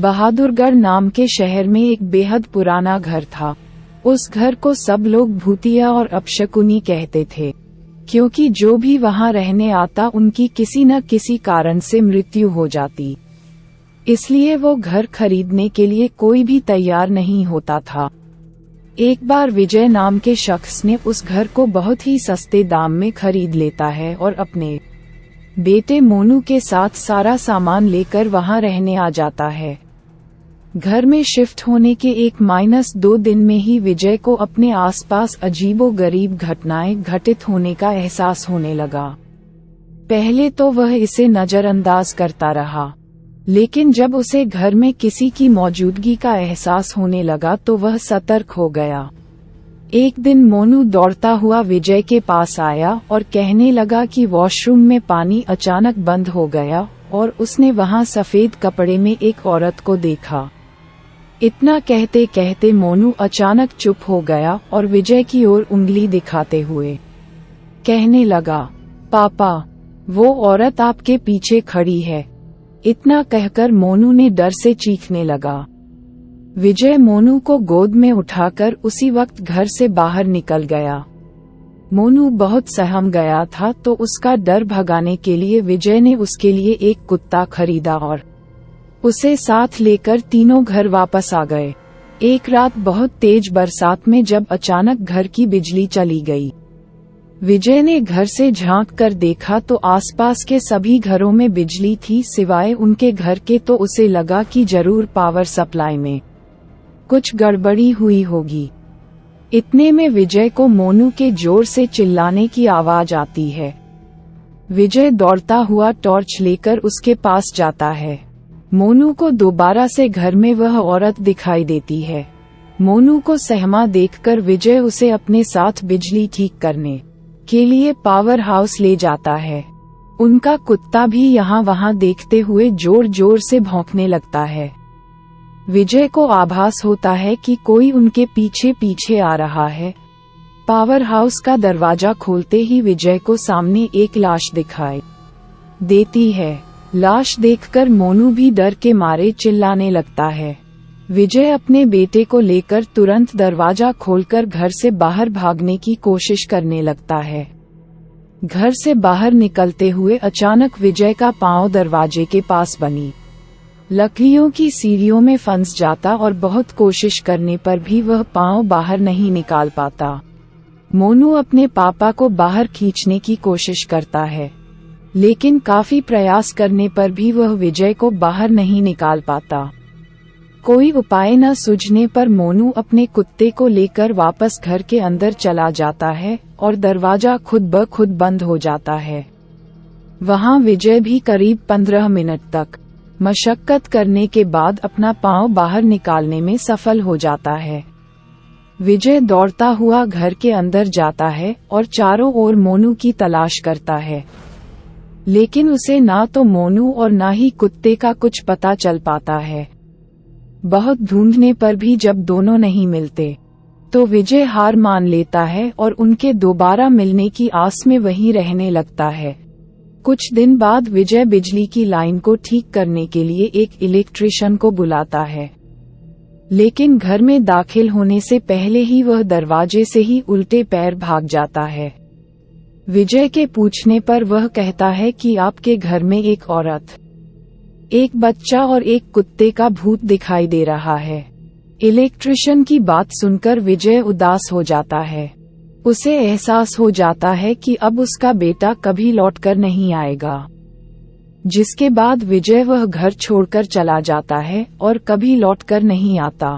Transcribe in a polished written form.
बहादुरगढ़ नाम के शहर में एक बेहद पुराना घर था। उस घर को सब लोग भूतिया और अपशकुनी कहते थे, क्योंकि जो भी वहां रहने आता उनकी किसी न किसी कारण से मृत्यु हो जाती। इसलिए वो घर खरीदने के लिए कोई भी तैयार नहीं होता था। एक बार विजय नाम के शख्स ने उस घर को बहुत ही सस्ते दाम में खरीद लेता है और अपने बेटे मोनू के साथ सारा सामान लेकर वहां रहने आ जाता है। घर में शिफ्ट होने के 1-2 दिन में ही विजय को अपने आसपास अजीबोगरीब घटनाएं घटित होने का एहसास होने लगा। पहले तो वह इसे नजरअंदाज करता रहा, लेकिन जब उसे घर में किसी की मौजूदगी का एहसास होने लगा तो वह सतर्क हो गया। एक दिन मोनू दौड़ता हुआ विजय के पास आया और कहने लगा कि वॉशरूम में पानी अचानक बंद हो गया और उसने वहां सफेद कपड़े में एक औरत को देखा। इतना कहते कहते मोनू अचानक चुप हो गया और विजय की ओर उंगली दिखाते हुए कहने लगा, पापा, वो औरत आपके पीछे खड़ी है। इतना कहकर मोनू ने डर से चीखने लगा। विजय मोनू को गोद में उठाकर उसी वक्त घर से बाहर निकल गया। मोनू बहुत सहम गया था, तो उसका डर भगाने के लिए विजय ने उसके लिए एक कुत्ता खरीदा और उसे साथ लेकर तीनों घर वापस आ गए। एक रात बहुत तेज बरसात में जब अचानक घर की बिजली चली गई, विजय ने घर से झांक कर देखा तो आसपास के सभी घरों में बिजली थी सिवाय उनके घर के। तो उसे लगा कि जरूर पावर सप्लाई में कुछ गड़बड़ी हुई होगी। इतने में विजय को मोनू के जोर से चिल्लाने की आवाज आती है। विजय दौड़ता हुआ टॉर्च लेकर उसके पास जाता है। मोनू को दोबारा से घर में वह औरत दिखाई देती है। मोनू को सहमा देखकर विजय उसे अपने साथ बिजली ठीक करने के लिए पावर हाउस ले जाता है। उनका कुत्ता भी यहाँ वहाँ देखते हुए जोर जोर से भौंकने लगता है। विजय को आभास होता है कि कोई उनके पीछे पीछे आ रहा है। पावर हाउस का दरवाजा खोलते ही विजय को सामने एक लाश दिखाई देती है। लाश देखकर मोनू भी डर के मारे चिल्लाने लगता है। विजय अपने बेटे को लेकर तुरंत दरवाजा खोलकर घर से बाहर भागने की कोशिश करने लगता है। घर से बाहर निकलते हुए अचानक विजय का पांव दरवाजे के पास बनी लकड़ियों की सीढ़ियों में फंस जाता और बहुत कोशिश करने पर भी वह पांव बाहर नहीं निकाल पाता। मोनू अपने पापा को बाहर खींचने की कोशिश करता है, लेकिन काफी प्रयास करने पर भी वह विजय को बाहर नहीं निकाल पाता। कोई उपाय न सूझने पर मोनू अपने कुत्ते को लेकर वापस घर के अंदर चला जाता है और दरवाजा खुद ब खुद बंद हो जाता है। वहां विजय भी करीब 15 मिनट तक मशक्कत करने के बाद अपना पांव बाहर निकालने में सफल हो जाता है। विजय दौड़ता हुआ घर के अंदर जाता है और चारों ओर मोनू की तलाश करता है, लेकिन उसे ना तो मोनू और ना ही कुत्ते का कुछ पता चल पाता है। बहुत ढूंढने पर भी जब दोनों नहीं मिलते तो विजय हार मान लेता है और उनके दोबारा मिलने की आस में वहीं रहने लगता है। कुछ दिन बाद विजय बिजली की लाइन को ठीक करने के लिए एक इलेक्ट्रिशियन को बुलाता है, लेकिन घर में दाखिल होने से पहले ही वह दरवाजे से ही उल्टे पैर भाग जाता है। विजय के पूछने पर वह कहता है कि आपके घर में एक औरत, एक बच्चा और एक कुत्ते का भूत दिखाई दे रहा है। इलेक्ट्रिशियन की बात सुनकर विजय उदास हो जाता है। उसे एहसास हो जाता है कि अब उसका बेटा कभी लौटकर नहीं आएगा, जिसके बाद विजय वह घर छोड़कर चला जाता है और कभी लौटकर नहीं आता।